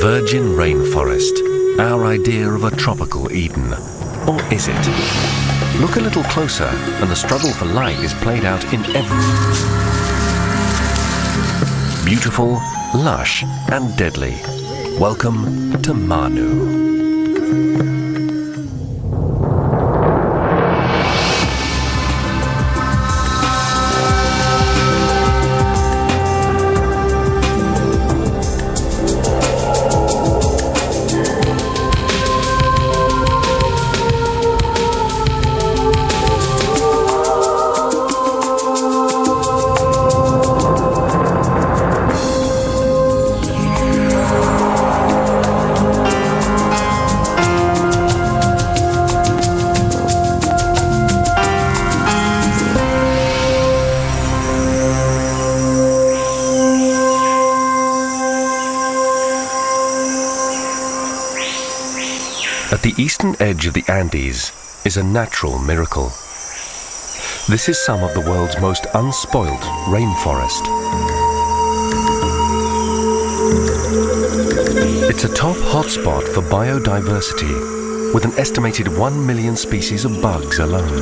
virgin rainforest, our idea of a tropical Eden. Or is it? Look a little closer and the struggle for life is played out in every... Beautiful, lush and deadly. Welcome to Manu. At the eastern edge of the Andes is a natural miracle. This is some of the world's most unspoilt rainforest. It's a top hotspot for biodiversity, with an estimated 1 million species of bugs alone.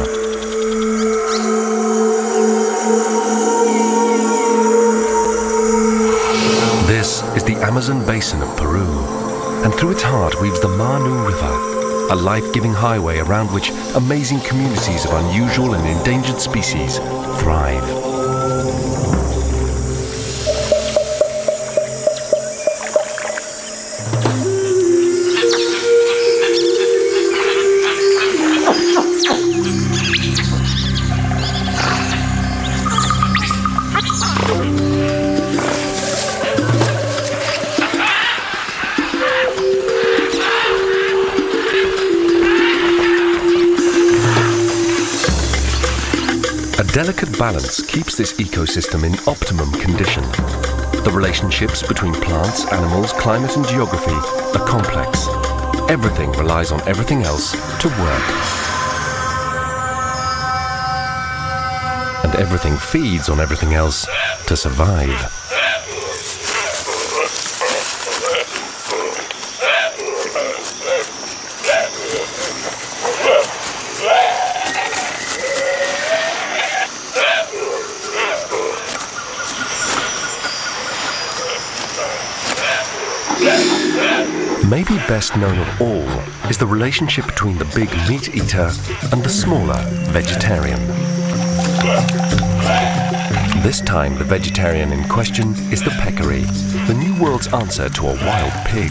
This is the Amazon basin of Peru, and through its heart weaves the Manu River, a life-giving highway around which amazing communities of unusual and endangered species thrive. A delicate balance keeps this ecosystem in optimum condition. The relationships between plants, animals, climate and geography are complex. Everything relies on everything else to work. And everything feeds on everything else to survive. Maybe best known of all is the relationship between the big meat eater and the smaller vegetarian. This time the vegetarian in question is the peccary, the New World's answer to a wild pig.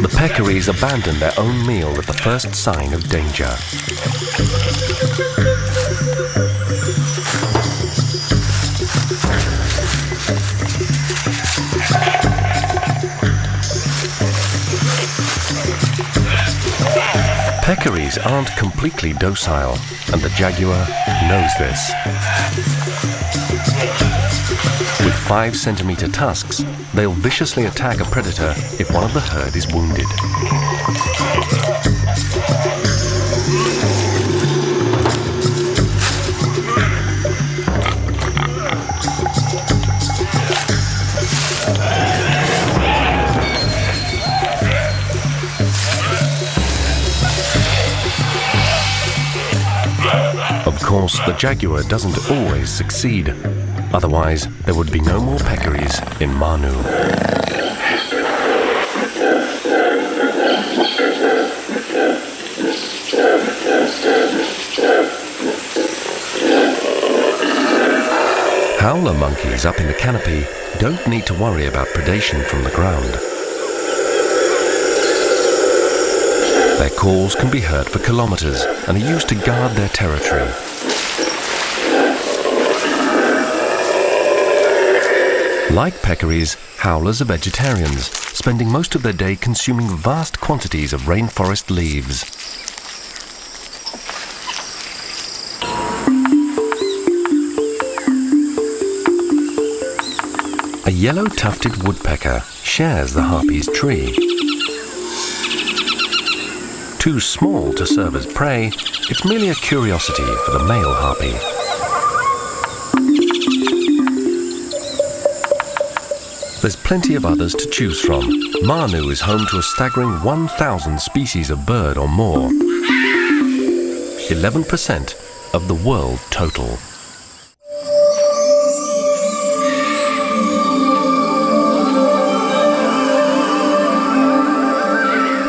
The peccaries abandon their own meal at the first sign of danger. Peccaries aren't completely docile, and the jaguar knows this. With 5-centimeter tusks, they'll viciously attack a predator if one of the herd is wounded. Of course, the jaguar doesn't always succeed. Otherwise, there would be no more peccaries in Manu. Howler monkeys up in the canopy don't need to worry about predation from the ground. Their calls can be heard for kilometers and are used to guard their territory. Like peccaries, howlers are vegetarians, spending most of their day consuming vast quantities of rainforest leaves. A yellow-tufted woodpecker shares the harpy's tree. Too small to serve as prey, it's merely a curiosity for the male harpy. There's plenty of others to choose from. Manu is home to a staggering 1,000 species of bird or more. 11% of the world total.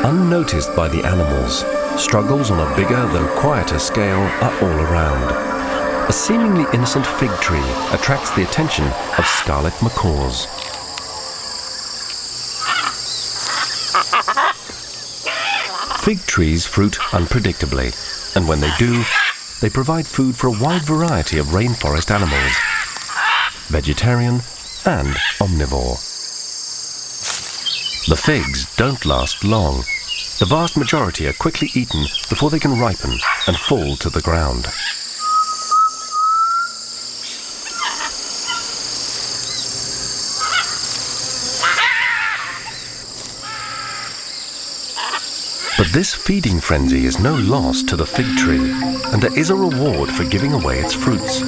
Unnoticed by the animals, struggles on a bigger though quieter scale are all around. A seemingly innocent fig tree attracts the attention of scarlet macaws. Fig trees fruit unpredictably, and when they do, they provide food for a wide variety of rainforest animals, vegetarian and omnivore. The figs don't last long. The vast majority are quickly eaten before they can ripen and fall to the ground. But this feeding frenzy is no loss to the fig tree, and there is a reward for giving away its fruits.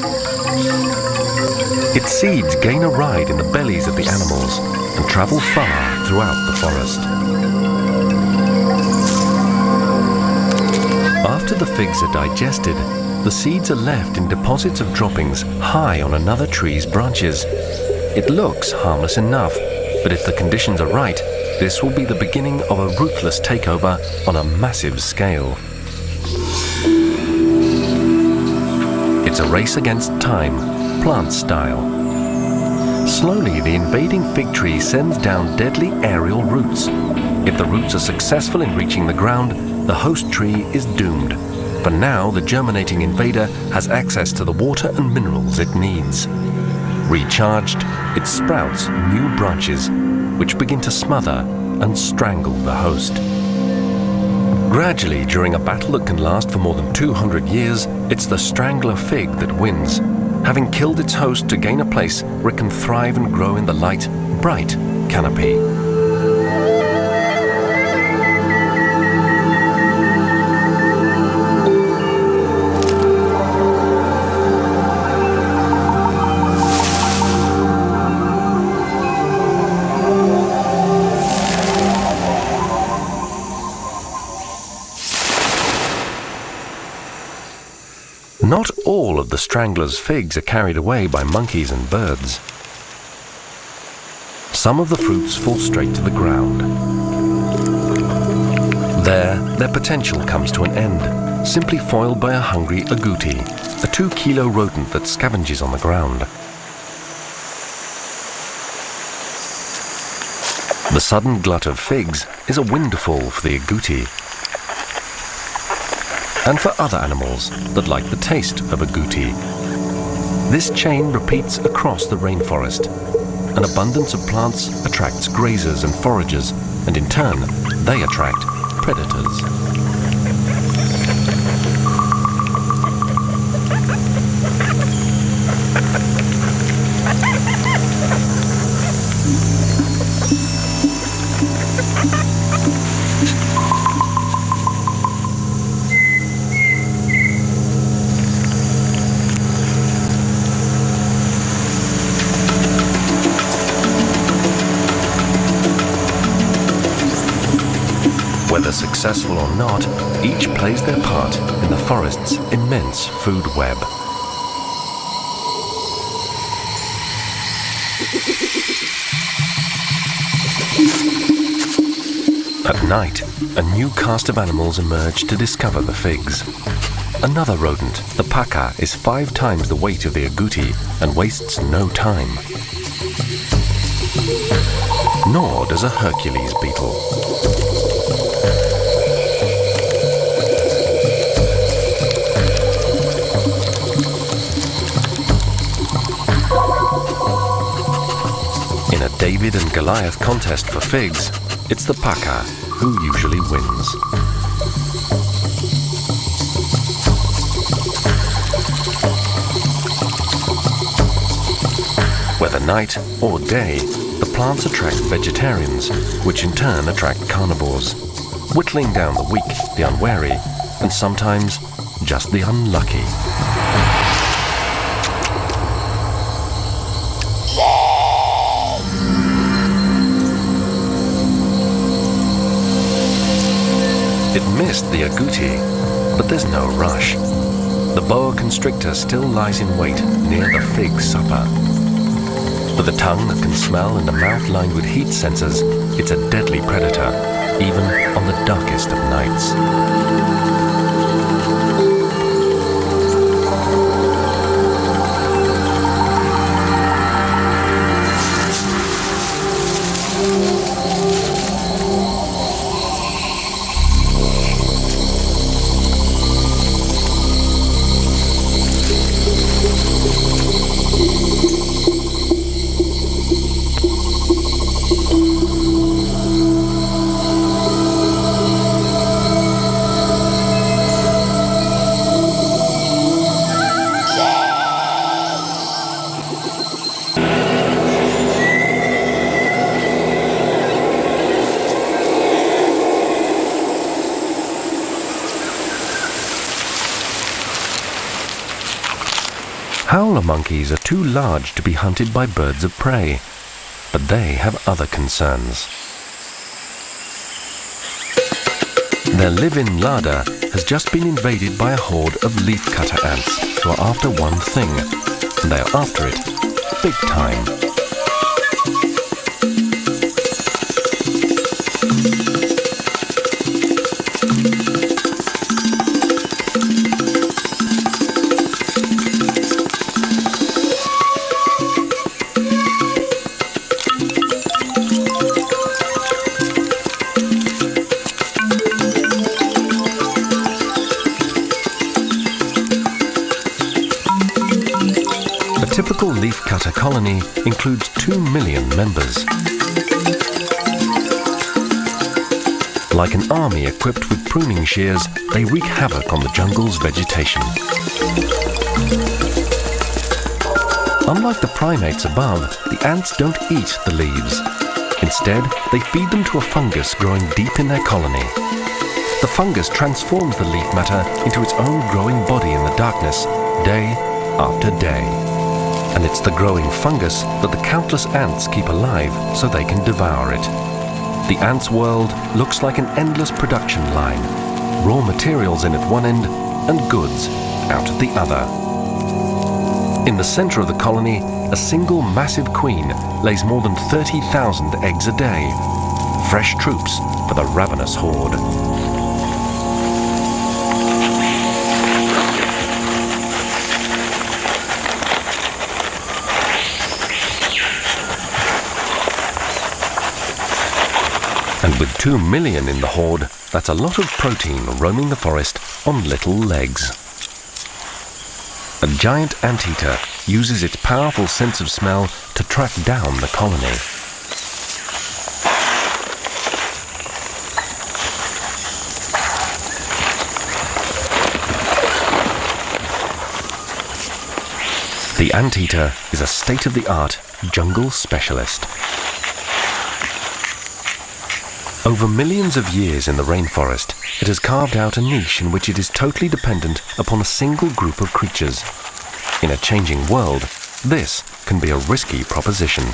Its seeds gain a ride in the bellies of the animals and travel far throughout the forest. After the figs are digested, the seeds are left in deposits of droppings high on another tree's branches. It looks harmless enough, but if the conditions are right, this will be the beginning of a ruthless takeover on a massive scale. It's a race against time, plant style. Slowly, the invading fig tree sends down deadly aerial roots. If the roots are successful in reaching the ground, the host tree is doomed. For now, the germinating invader has access to the water and minerals it needs. Recharged, it sprouts new branches, which begin to smother and strangle the host. Gradually, during a battle that can last for more than 200 years, it's the strangler fig that wins, having killed its host to gain a place where it can thrive and grow in the light, bright canopy. Not all of the strangler's figs are carried away by monkeys and birds. Some of the fruits fall straight to the ground. There, their potential comes to an end, simply foiled by a hungry agouti, a 2-kilo rodent that scavenges on the ground. The sudden glut of figs is a windfall for the agouti, and for other animals that like the taste of agouti. This chain repeats across the rainforest. An abundance of plants attracts grazers and foragers, and in turn, they attract predators. Whether successful or not, each plays their part in the forest's immense food web. At night, a new cast of animals emerge to discover the figs. Another rodent, the paca, is 5 times the weight of the agouti and wastes no time. Nor does a Hercules beetle. In a David and Goliath contest for figs, it's the paca who usually wins. Whether night or day, the plants attract vegetarians, which in turn attract carnivores. whittling down the weak, the unwary, and sometimes just the unlucky. It missed the agouti, but there's no rush. The boa constrictor still lies in wait near the fig supper. With a tongue that can smell and a mouth lined with heat sensors, it's a deadly predator, even on the darkest of nights. Howler monkeys are too large to be hunted by birds of prey, but they have other concerns. Their live-in larder has just been invaded by a horde of leafcutter ants who are after one thing, and they are after it big time. A typical leafcutter colony includes 2 million members. Like an army equipped with pruning shears, they wreak havoc on the jungle's vegetation. Unlike the primates above, the ants don't eat the leaves. Instead, they feed them to a fungus growing deep in their colony. The fungus transforms the leaf matter into its own growing body in the darkness, day after day. And it's the growing fungus that the countless ants keep alive so they can devour it. The ants' world looks like an endless production line, raw materials in at one end and goods out at the other. In the center of the colony, a single massive queen lays more than 30,000 eggs a day. Fresh troops for the ravenous horde. And with 2 million in the horde, that's a lot of protein roaming the forest on little legs. A giant anteater uses its powerful sense of smell to track down the colony. The anteater is a state-of-the-art jungle specialist. Over millions of years in the rainforest, it has carved out a niche in which it is totally dependent upon a single group of creatures. In a changing world, this can be a risky proposition.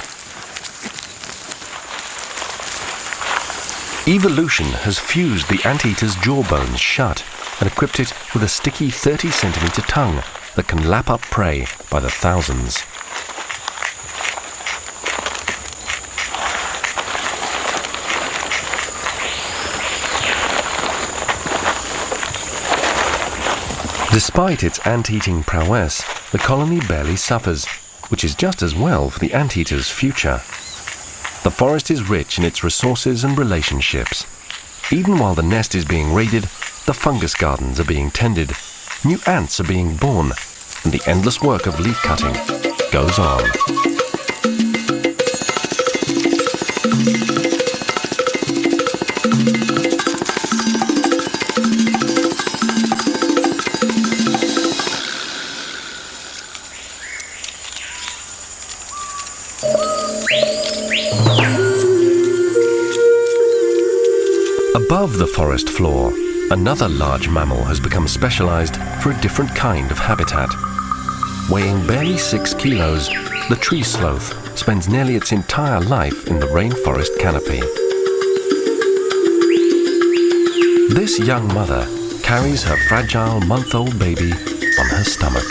Evolution has fused the anteater's jawbones shut and equipped it with a sticky 30-centimeter tongue that can lap up prey by the thousands. Despite its ant-eating prowess, the colony barely suffers, which is just as well for the anteater's future. The forest is rich in its resources and relationships. Even while the nest is being raided, the fungus gardens are being tended, new ants are being born, and the endless work of leaf cutting goes on. Above the forest floor, another large mammal has become specialized for a different kind of habitat. Weighing barely 6 kilos, the tree sloth spends nearly its entire life in the rainforest canopy. This young mother carries her fragile month-old baby on her stomach.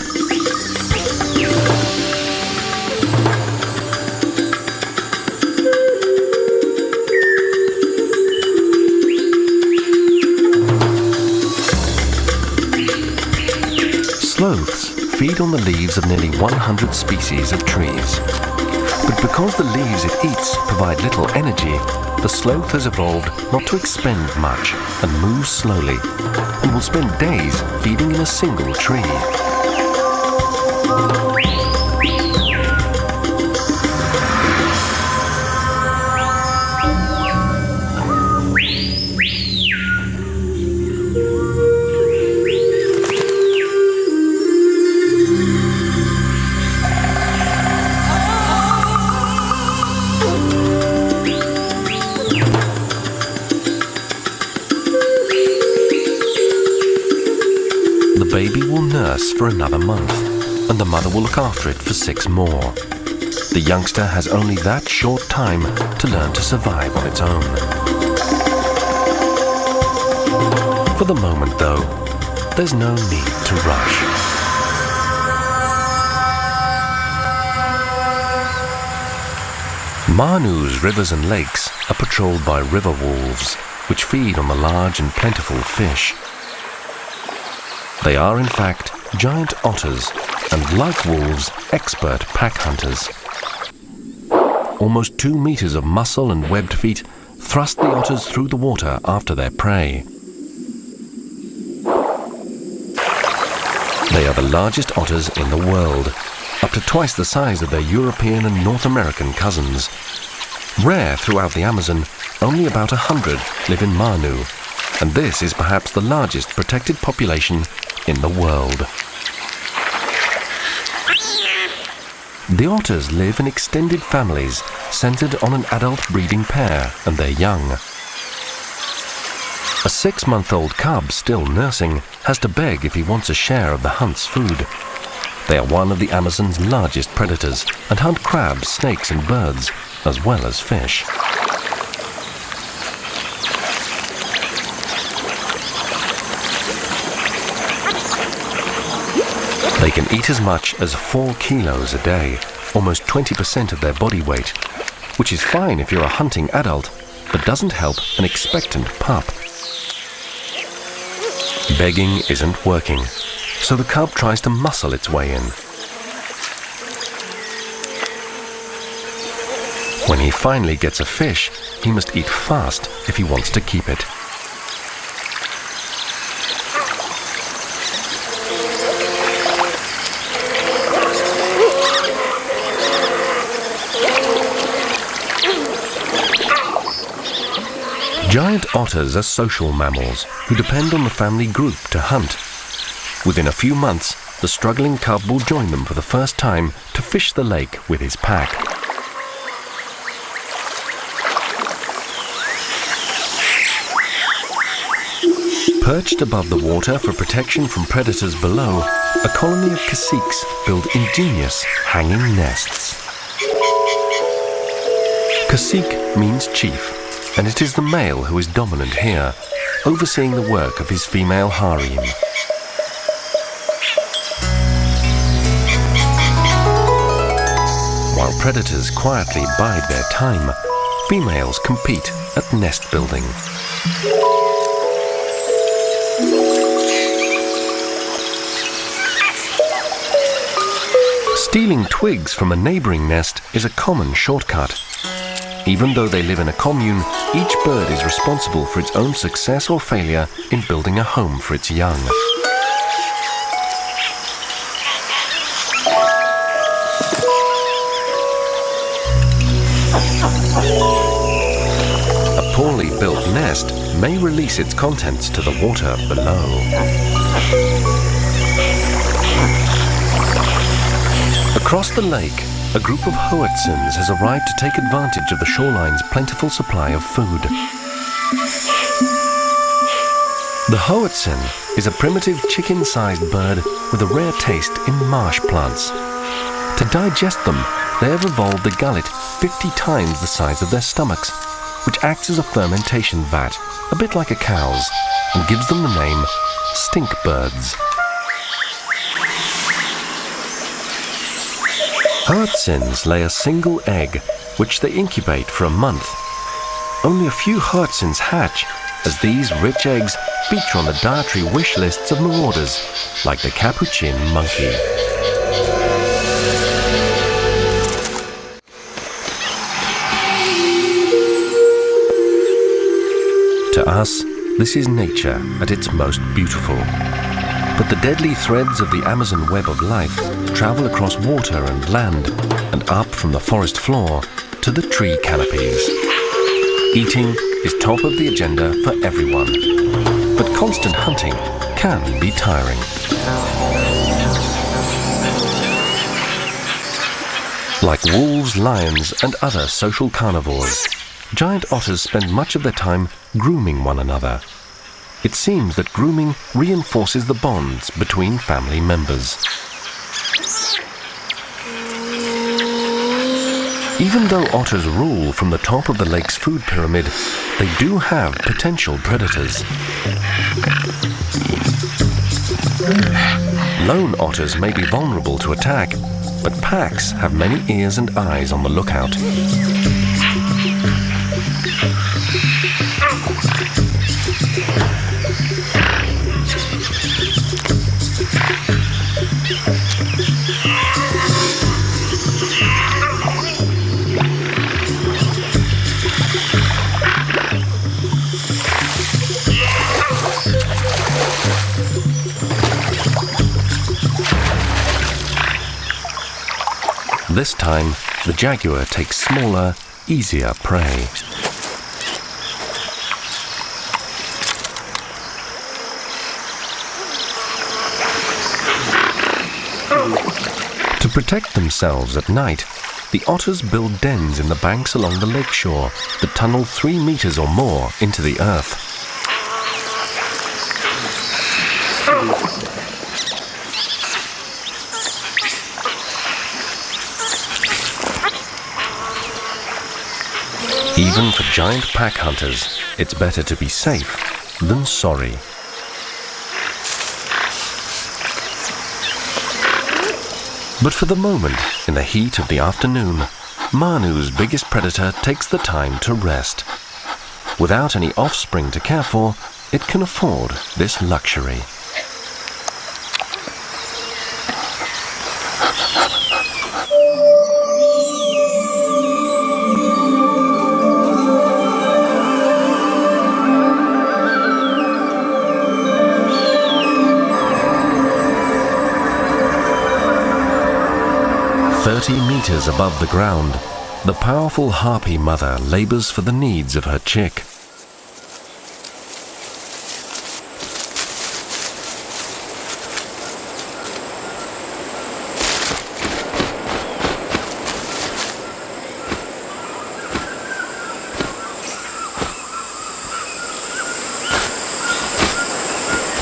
Sloths feed on the leaves of nearly 100 species of trees. But because the leaves it eats provide little energy, the sloth has evolved not to expend much and moves slowly, and will spend days feeding in a single tree. The baby will nurse for another month, and the mother will look after it for 6 more. The youngster has only that short time to learn to survive on its own. For the moment, though, there's no need to rush. Manu's rivers and lakes are patrolled by river wolves, which feed on the large and plentiful fish. They are, in fact, giant otters, and like wolves, expert pack hunters. Almost 2 meters of muscle and webbed feet thrust the otters through the water after their prey. They are the largest otters in the world, up to twice the size of their European and North American cousins. Rare throughout the Amazon, only about 100 live in Manu, and this is perhaps the largest protected population in the world. The otters live in extended families centered on an adult breeding pair and their young. A 6-month-old cub still nursing has to beg if he wants a share of the hunt's food. They are one of the Amazon's largest predators and hunt crabs, snakes and birds, as well as fish. They can eat as much as 4 kilos a day, almost 20% of their body weight, which is fine if you're a hunting adult, but doesn't help an expectant pup. Begging isn't working, so the cub tries to muscle its way in. When he finally gets a fish, he must eat fast if he wants to keep it. Giant otters are social mammals who depend on the family group to hunt. Within a few months, the struggling cub will join them for the first time to fish the lake with his pack. Perched above the water for protection from predators below, a colony of caciques build ingenious hanging nests. Cacique means chief, and it is the male who is dominant here, overseeing the work of his female harem. While predators quietly bide their time, females compete at nest building. Stealing twigs from a neighboring nest is a common shortcut. Even though they live in a commune, each bird is responsible for its own success or failure in building a home for its young. A poorly built nest may release its contents to the water below. Across the lake, a group of hoatzins has arrived to take advantage of the shoreline's plentiful supply of food. The hoatzin is a primitive chicken-sized bird with a rare taste in marsh plants. To digest them, they have evolved a gullet 50 times the size of their stomachs, which acts as a fermentation vat, a bit like a cow's, and gives them the name stink birds. Hoatzins lay a single egg, which they incubate for a month. Only a few hoatzins hatch, as these rich eggs feature on the dietary wish lists of marauders, like the capuchin monkey. To us, this is nature at its most beautiful. But the deadly threads of the Amazon web of life travel across water and land, and up from the forest floor to the tree canopies. Eating is top of the agenda for everyone, but constant hunting can be tiring. Like wolves, lions, and other social carnivores, giant otters spend much of their time grooming one another. It seems that grooming reinforces the bonds between family members. Even though otters rule from the top of the lake's food pyramid, they do have potential predators. Lone otters may be vulnerable to attack, but packs have many ears and eyes on the lookout. This time, the jaguar takes smaller, easier prey. To protect themselves at night, the otters build dens in the banks along the lakeshore that tunnel 3 meters or more into the earth. Even for giant pack hunters, it's better to be safe than sorry. But for the moment, in the heat of the afternoon, Manu's biggest predator takes the time to rest. Without any offspring to care for, it can afford this luxury. Meters above the ground, the powerful harpy mother labors for the needs of her chick.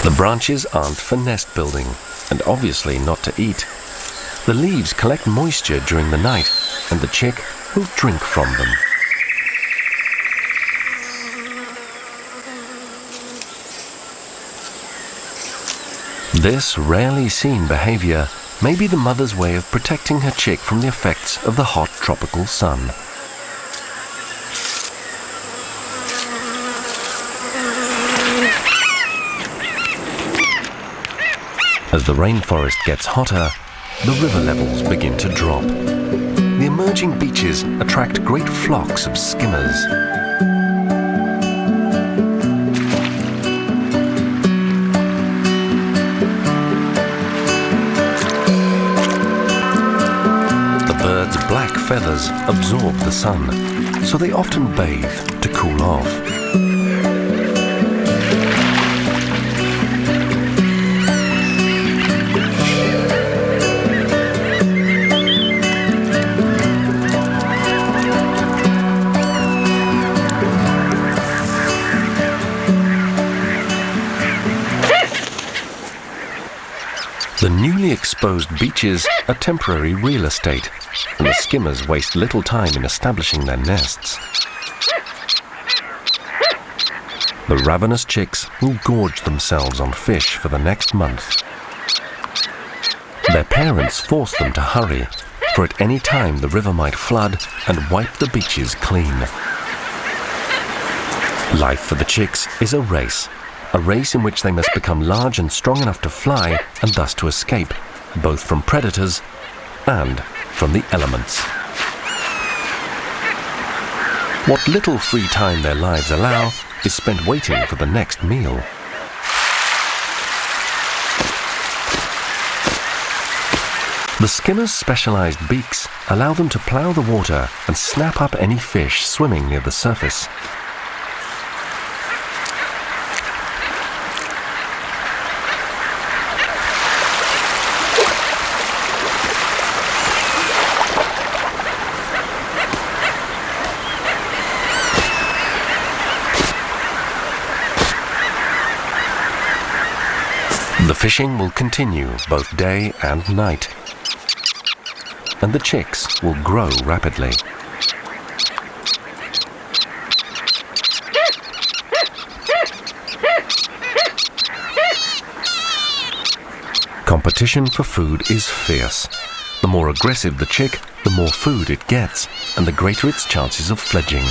The branches aren't for nest building, and obviously not to eat. The leaves collect moisture during the night, and the chick will drink from them. This rarely seen behavior may be the mother's way of protecting her chick from the effects of the hot tropical sun. As the rainforest gets hotter, the river levels begin to drop. The emerging beaches attract great flocks of skimmers. The birds' black feathers absorb the sun, so they often bathe to cool off. The newly exposed beaches are temporary real estate, and the skimmers waste little time in establishing their nests. The ravenous chicks will gorge themselves on fish for the next month. Their parents force them to hurry, for at any time the river might flood and wipe the beaches clean. Life for the chicks is a race in which they must become large and strong enough to fly and thus to escape, both from predators and from the elements. What little free time their lives allow is spent waiting for the next meal. The skimmers' specialized beaks allow them to plow the water and snap up any fish swimming near the surface. The fishing will continue both day and night, and the chicks will grow rapidly. Competition for food is fierce. The more aggressive the chick, the more food it gets, and the greater its chances of fledging.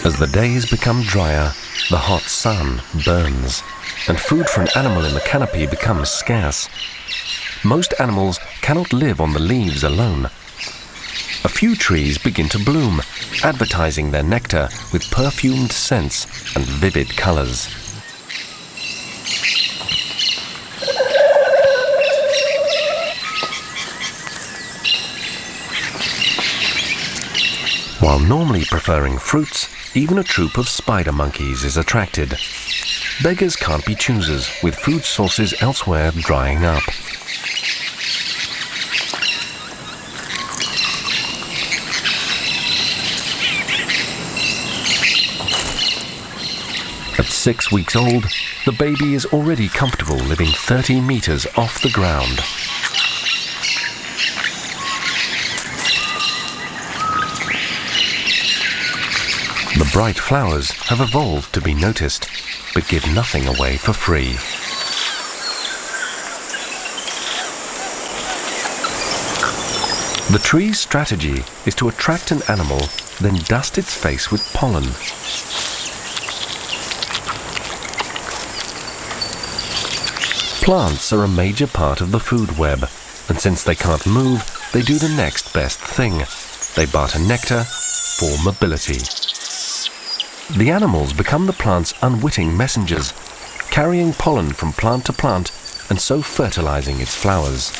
As the days become drier, the hot sun burns, and food for an animal in the canopy becomes scarce. Most animals cannot live on the leaves alone. A few trees begin to bloom, advertising their nectar with perfumed scents and vivid colors. While normally preferring fruits, even a troop of spider monkeys is attracted. Beggars can't be choosers, with food sources elsewhere drying up. At 6 weeks old, the baby is already comfortable living 30 meters off the ground. The bright flowers have evolved to be noticed, but give nothing away for free. The tree's strategy is to attract an animal, then dust its face with pollen. Plants are a major part of the food web, and since they can't move, they do the next best thing. They barter nectar for mobility. The animals become the plant's unwitting messengers, carrying pollen from plant to plant and so fertilizing its flowers.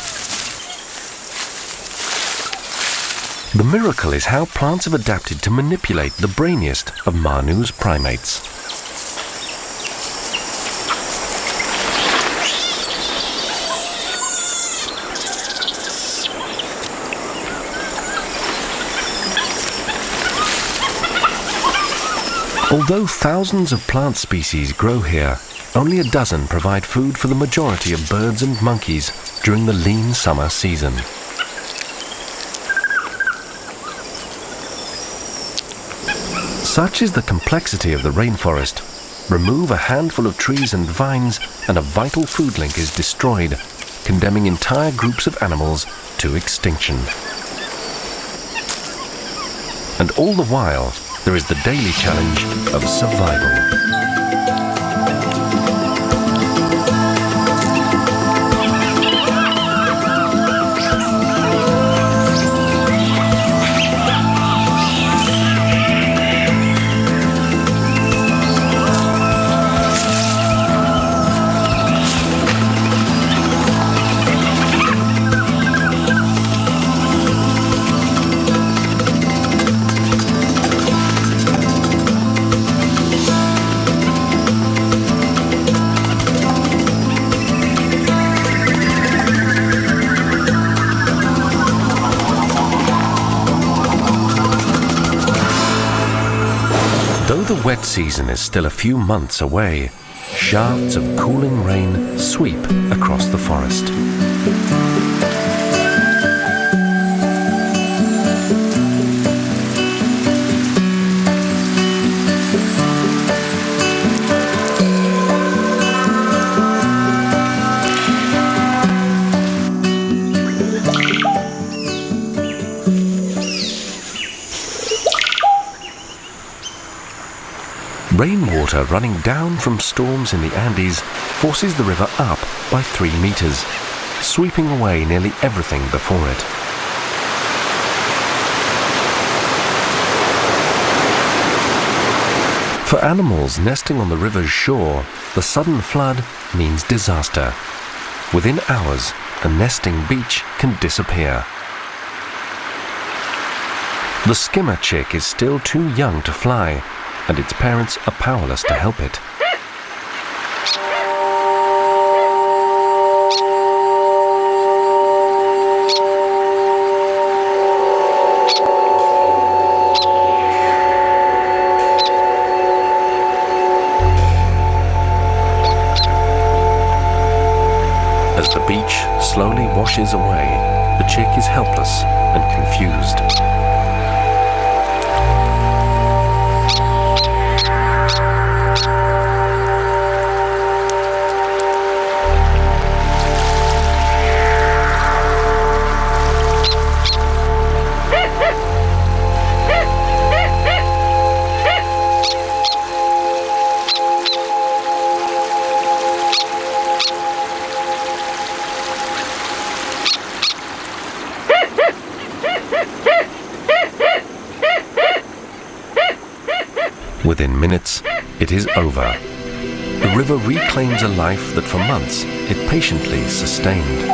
The miracle is how plants have adapted to manipulate the brainiest of Manu's primates. Although thousands of plant species grow here, only a dozen provide food for the majority of birds and monkeys during the lean summer season. Such is the complexity of the rainforest. Remove a handful of trees and vines and a vital food link is destroyed, condemning entire groups of animals to extinction. And all the while, there is the daily challenge of survival. wet season is still a few months away, shafts of cooling rain sweep across the forest. Rainwater running down from storms in the Andes forces the river up by 3 meters, sweeping away nearly everything before it. For animals nesting on the river's shore, the sudden flood means disaster. Within hours, a nesting beach can disappear. The skimmer chick is still too young to fly, and its parents are powerless to help it. As the beach slowly washes away, the chick is helpless and confused. Within minutes, it is over. The river reclaims a life that for months it patiently sustained.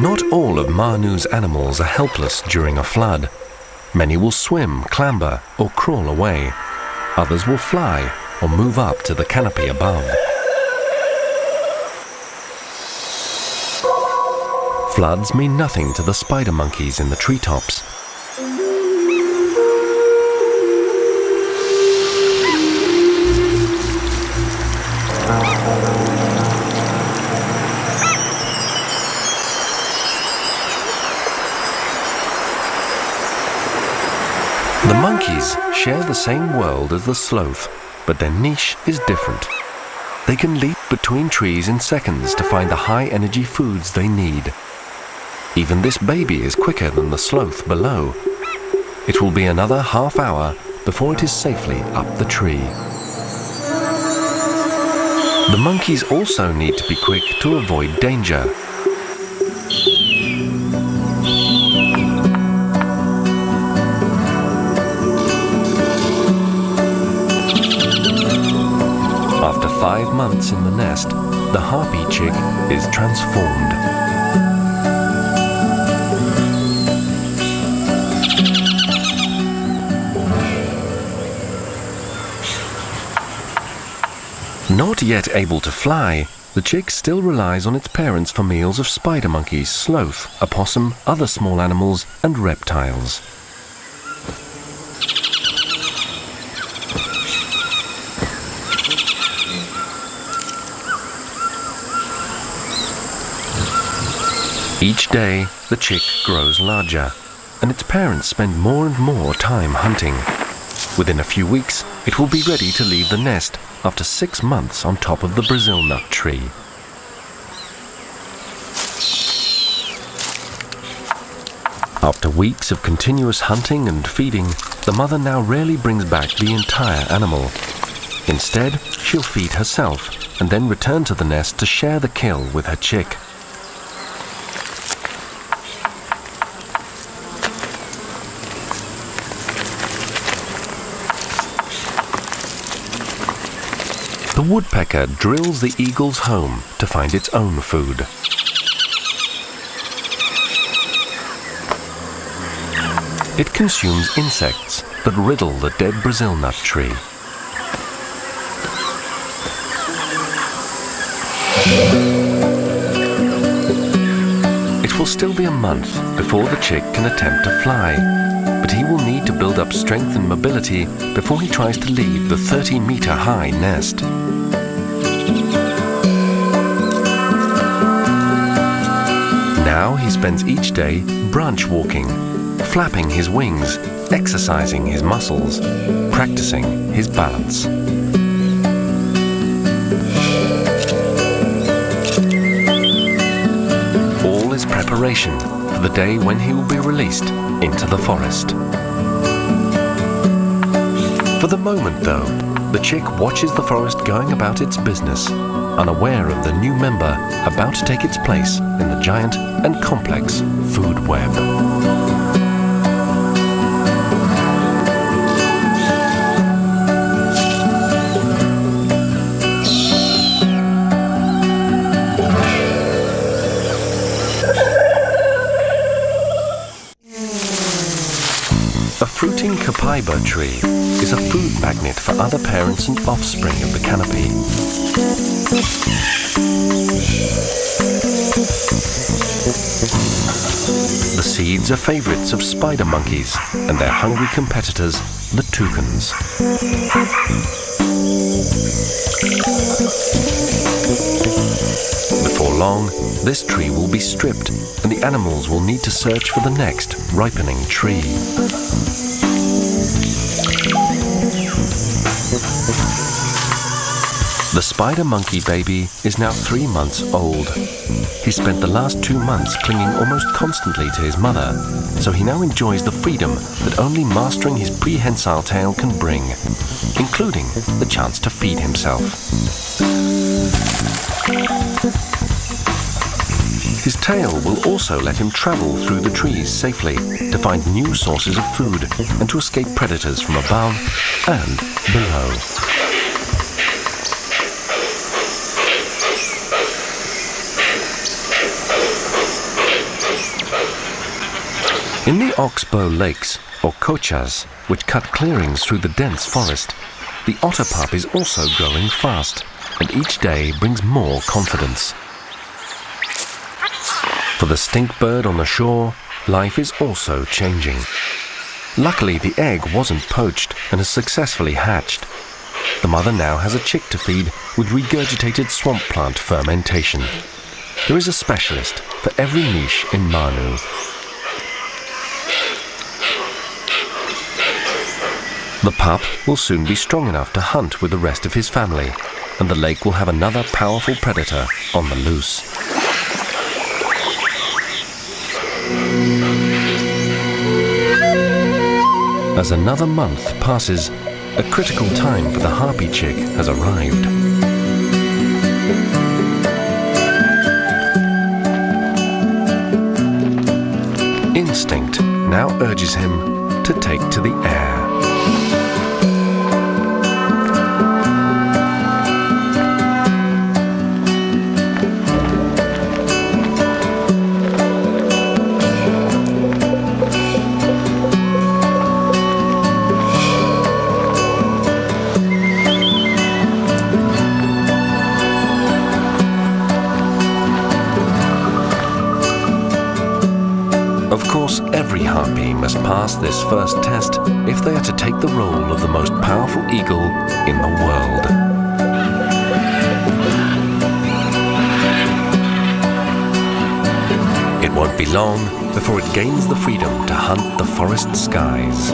Not all of Manu's animals are helpless during a flood. Many will swim, clamber, or crawl away. Others will fly or move up to the canopy above. Floods mean nothing to the spider monkeys in the treetops. The monkeys share the same world as the sloth, but their niche is different. They can leap between trees in seconds to find the high-energy foods they need. Even this baby is quicker than the sloth below. It will be another half hour before it is safely up the tree. The monkeys also need to be quick to avoid danger. After 5 months in the nest, the harpy chick is transformed. Not yet able to fly, the chick still relies on its parents for meals of spider monkeys, sloth, opossum, other small animals, and reptiles. Each day, the chick grows larger, and its parents spend more and more time hunting. Within a few weeks, it will be ready to leave the nest after 6 months on top of the Brazil nut tree. After weeks of continuous hunting and feeding, the mother now rarely brings back the entire animal. Instead, she'll feed herself and then return to the nest to share the kill with her chick. The woodpecker drills the eagle's home to find its own food. It consumes insects that riddle the dead Brazil nut tree. It will still be a month before the chick can attempt to fly, but he will need to build up strength and mobility before he tries to leave the 30-meter-high nest. Now he spends each day branch walking, flapping his wings, exercising his muscles, practicing his balance. All is preparation for the day when he will be released into the forest. For the moment, though, the chick watches the forest going about its business, unaware of the new member about to take its place in the giant and complex food web. A fruiting copaiba tree is a food magnet for other parents and offspring of the canopy. The seeds are favorites of spider monkeys and their hungry competitors, the toucans. Before long, this tree will be stripped and the animals will need to search for the next ripening tree. The spider monkey baby is now 3 months old. He spent the last 2 months clinging almost constantly to his mother, so he now enjoys the freedom that only mastering his prehensile tail can bring, including the chance to feed himself. His tail will also let him travel through the trees safely to find new sources of food and to escape predators from above and below. In the oxbow lakes, or cochas, which cut clearings through the dense forest, the otter pup is also growing fast, and each day brings more confidence. For the stink bird on the shore, life is also changing. Luckily, the egg wasn't poached and has successfully hatched. The mother now has a chick to feed with regurgitated swamp plant fermentation. There is a specialist for every niche in Manu. The pup will soon be strong enough to hunt with the rest of his family, and the lake will have another powerful predator on the loose. As another month passes, a critical time for the harpy chick has arrived. Instinct now urges him to take to the air. Of course, every harpy must pass this first test if they are to take the role of the most powerful eagle in the world. It won't be long before it gains the freedom to hunt the forest skies.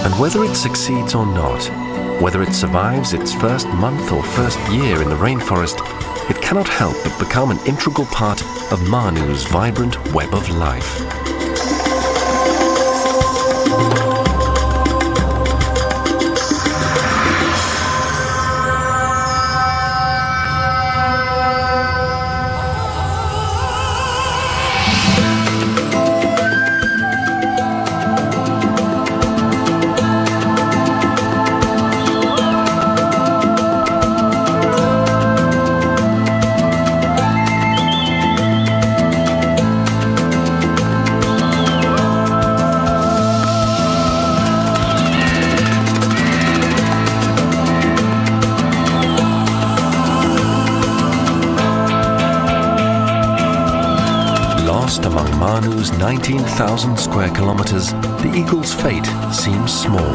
And whether it succeeds or not, whether it survives its first month or first year in the rainforest, it cannot help but become an integral part of Manu's vibrant web of life. Lost among Manu's 19,000 square kilometers, the eagle's fate seems small.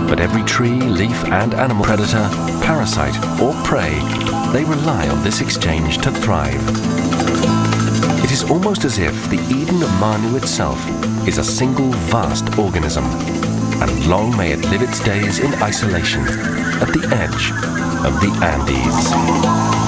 But every tree, leaf and animal predator, parasite or prey, they rely on this exchange to thrive. It is almost as if the Eden of Manu itself is a single vast organism, and long may it live its days in isolation at the edge of the Andes.